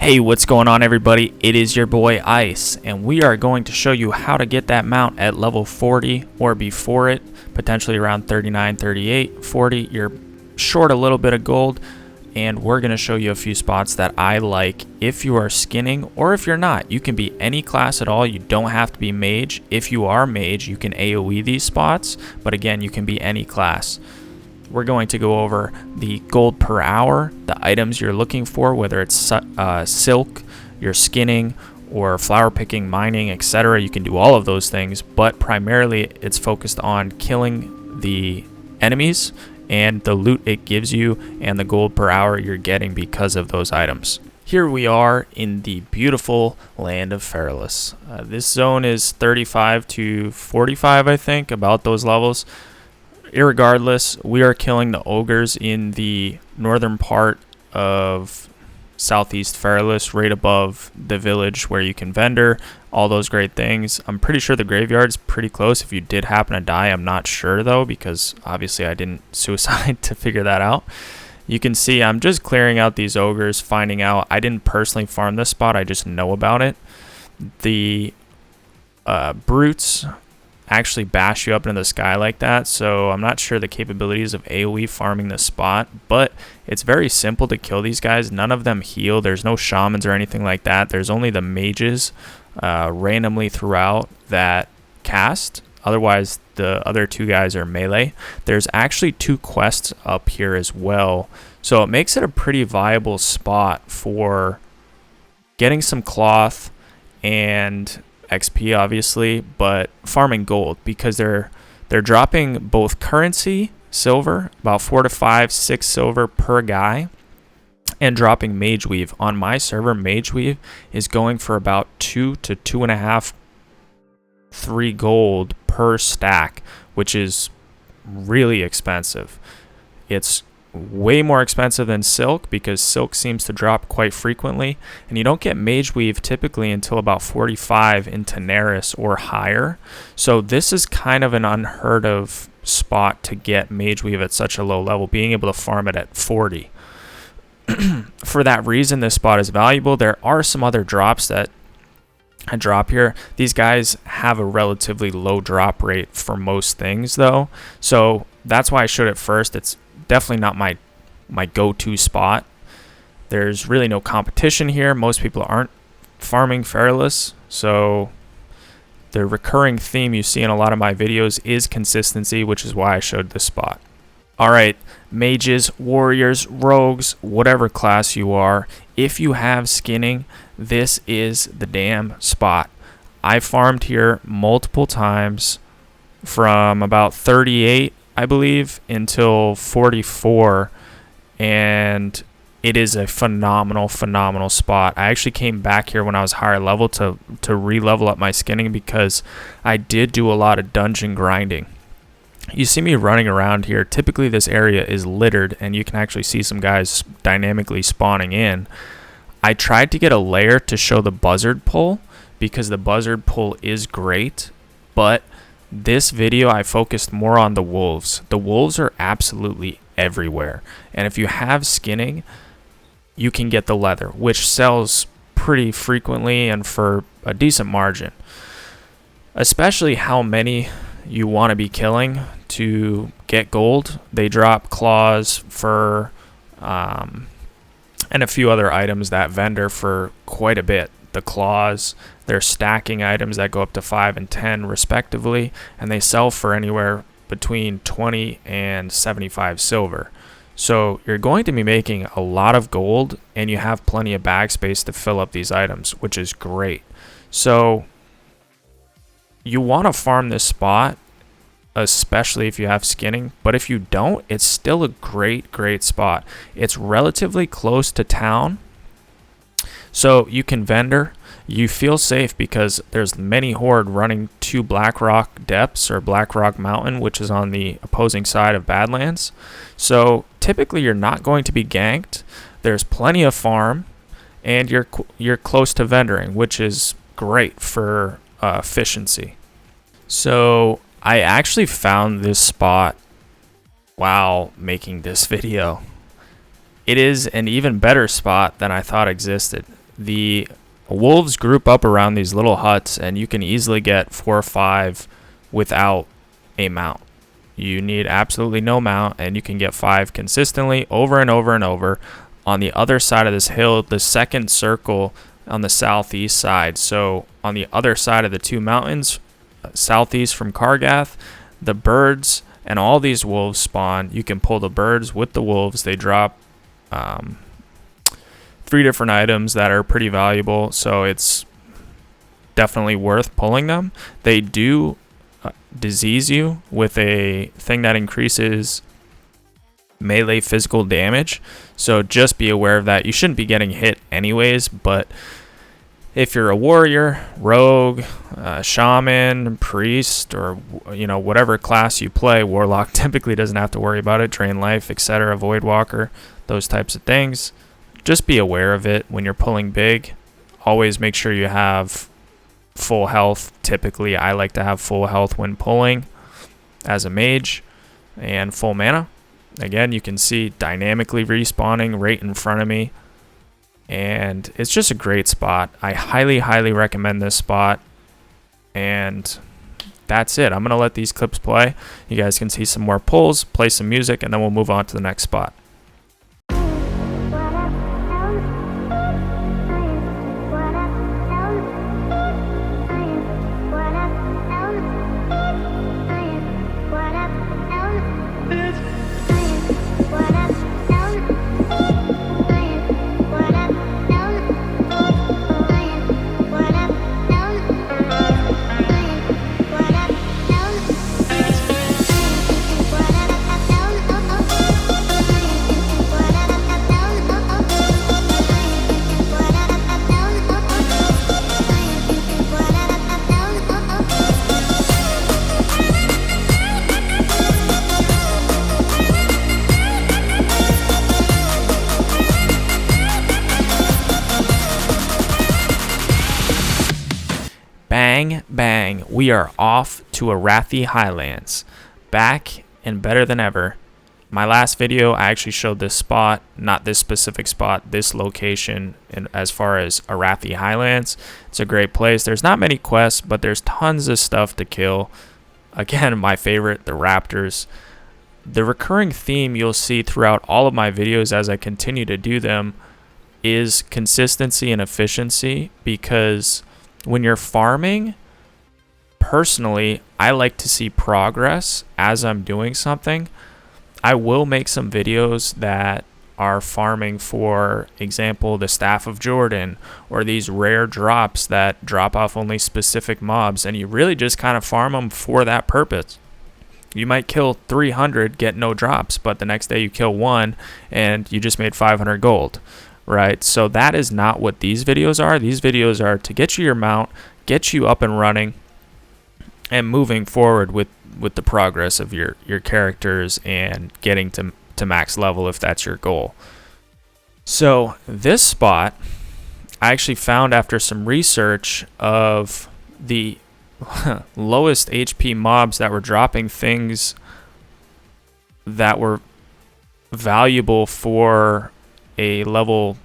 Hey, what's going on everybody? It is your boy Ice, and we are going to show you how to get that mount at level 40 or before it, potentially around 39, 38, 40. You're short a little bit of gold, and we're going to show you a few spots that I like if you are skinning or if you're not. You can be any class at all. You don't have to be mage. If you are mage, you can AoE these spots, but again, you can be any class. We're going to go over the gold per hour, the items you're looking for, whether it's silk, you're skinning, or flower picking, mining, etc. You can do all of those things, but primarily it's focused on killing the enemies and the loot it gives you and the gold per hour you're getting because of those items. Here we are in the beautiful land of Feralas. This zone is 35 to 45, I think, about those levels. Irregardless, we are killing the ogres in the northern part of southeast Feralas, right above the village where you can vendor, all those great things. I'm pretty sure the graveyard's pretty close. If you did happen to die, I'm not sure though, because obviously I didn't suicide to figure that out. You can see I'm just clearing out these ogres, finding out. I didn't personally farm this spot, I just know about it. The brutes actually bash you up into the sky like that, so I'm not sure the capabilities of AoE farming this spot, but it's very simple to kill these guys. None of them heal. There's no shamans or anything like that. There's only the mages randomly throughout that cast. Otherwise, the other two guys are melee. There's actually 2 quests up here as well, so it makes it a pretty viable spot for getting some cloth and XP obviously, but farming gold, because they're dropping both currency, silver, about 4 to 5, 6 silver per guy, and dropping Mageweave. On my server, Mageweave is going for about 2 to 2.5, 3 gold per stack, which is really expensive. It's way more expensive than silk, because silk seems to drop quite frequently, and you don't get Mageweave typically until about 45 in Tenaris or higher. So this is kind of an unheard of spot to get Mageweave at such a low level, being able to farm it at 40. For that reason, this spot is valuable. There are some other drops that I drop here. These guys have a relatively low drop rate for most things though, so that's why I showed it first. It's definitely not my go-to spot. There's really no competition here. Most people aren't farming Feralas, so the recurring theme you see in a lot of my videos is consistency, which is why I showed this spot. Alright, mages, warriors, rogues, whatever class you are, if you have skinning, this is the damn spot. I farmed here multiple times from about 38, I believe, until 44, and it is a phenomenal spot. I actually came back here when I was higher level to re-level up my skinning, because I did do a lot of dungeon grinding. You see me running around here. Typically this area is littered, and you can actually see some guys dynamically spawning in. I tried to get a layer to show the buzzard pull, because the buzzard pull is great, but this video I focused more on the wolves. The wolves are absolutely everywhere, and if you have skinning, you can get the leather, which sells pretty frequently and for a decent margin. Especially how many you want to be killing to get gold. They drop claws, fur, and a few other items that vendor for quite a bit. The claws, they're stacking items that go up to 5 and 10 respectively, and they sell for anywhere between 20 and 75 silver. So you're going to be making a lot of gold, and you have plenty of bag space to fill up these items, which is great. So you want to farm this spot, especially if you have skinning, but if you don't, it's still a great spot. It's relatively close to town, so you can vendor. You feel safe because there's many horde running to Blackrock Depths or Blackrock Mountain, which is on the opposing side of Badlands. So typically you're not going to be ganked. There's plenty of farm, and you're close to vendoring, which is great for efficiency. So I actually found this spot while making this video. It is an even better spot than I thought existed. the wolves group up around these little huts, and you can easily get 4 or 5 without a mount. You need absolutely no mount, and you can get 5 consistently over and over and over. On the other side of this hill, the second circle on the southeast side, so on the other side of the 2 mountains, southeast from Kargath, the birds and all these wolves spawn. You can pull the birds with the wolves. They drop 3 different items that are pretty valuable, so it's definitely worth pulling them. They do disease you with a thing that increases melee physical damage, so just be aware of that. You shouldn't be getting hit anyways, but if you're a warrior, rogue, shaman, priest, or whatever class you play, warlock typically doesn't have to worry about it. Drain life, etc., voidwalker, those types of things. Just be aware of it when you're pulling big. Always make sure you have full health. Typically, I like to have full health when pulling as a mage, and full mana. Again, you can see dynamically respawning right in front of me, and it's just a great spot. I highly recommend this spot, and that's it. I'm going to let these clips play. You guys can see some more pulls, play some music, and then we'll move on to the next spot. Bang, bang, we are off to Arathi Highlands. Back and better than ever. My last video, I actually showed this spot, not this specific spot, this location, and as far as Arathi Highlands. It's a great place. There's not many quests, but there's tons of stuff to kill. Again, my favorite, the raptors. The recurring theme you'll see throughout all of my videos as I continue to do them is consistency and efficiency, because when you're farming, personally, I like to see progress as I'm doing something. I will make some videos that are farming, for example, the Staff of Jordan, or these rare drops that drop off only specific mobs, and you really just kind of farm them for that purpose. You might kill 300, get no drops, but the next day you kill 1 and you just made 500 gold. Right, so that is not what these videos are. These videos are to get you your mount, get you up and running, and moving forward with the progress of your characters and getting to max level if that's your goal. So this spot, I actually found after some research of the lowest HP mobs that were dropping things that were valuable for a level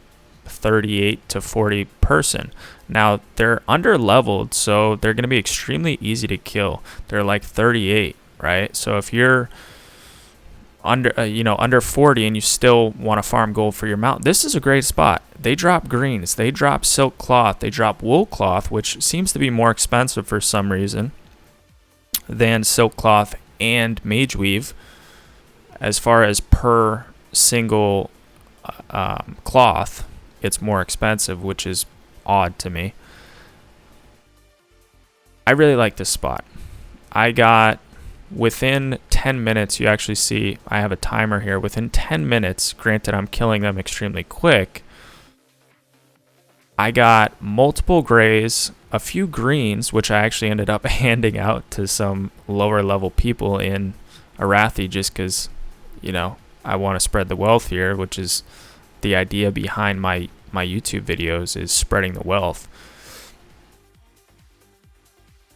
38 to 40 person. Now they're under leveled, so they're going to be extremely easy to kill. They're like 38, right? So if you're under under 40 and you still want to farm gold for your mount, this is a great spot. They drop greens, they drop silk cloth, they drop wool cloth, which seems to be more expensive for some reason than silk cloth and Mageweave as far as per single cloth. It's more expensive, which is odd to me. I really like this spot. I got, within 10 minutes, you actually see I have a timer here. Within 10 minutes, granted I'm killing them extremely quick, I got multiple grays, a few greens, which I actually ended up handing out to some lower level people in Arathi just because, I want to spread the wealth here, which is the idea behind my YouTube videos, is spreading the wealth.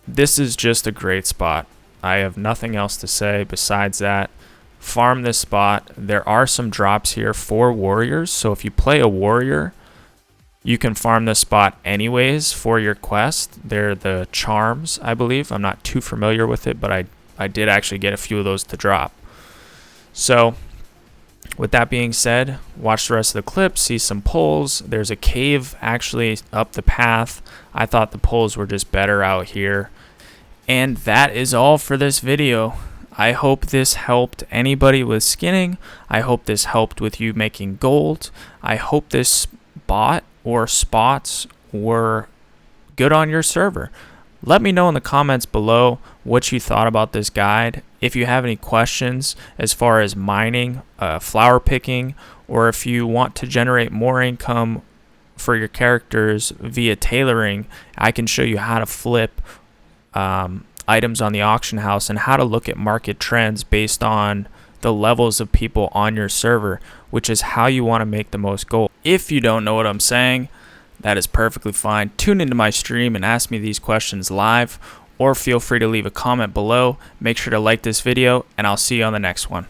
This is just a great spot. I have nothing else to say besides that. Farm this spot. There are some drops here for warriors, so if you play a warrior, You can farm this spot anyways for your quest. They're the charms, I believe. I'm not too familiar with it, but I did actually get a few of those to drop. So with that being said, watch the rest of the clip, see some poles. There's a cave actually up the path. I thought the poles were just better out here. And that is all for this video. I hope this helped anybody with skinning. I hope this helped with you making gold. I hope this spot or spots were good on your server. Let me know in the comments below what you thought about this guide. If you have any questions as far as mining, flower picking, or if you want to generate more income for your characters via tailoring, I can show you how to flip items on the auction house and how to look at market trends based on the levels of people on your server, which is how you want to make the most gold. If you don't know what I'm saying, that is perfectly fine. Tune into my stream and ask me these questions live, or feel free to leave a comment below. Make sure to like this video, and I'll see you on the next one.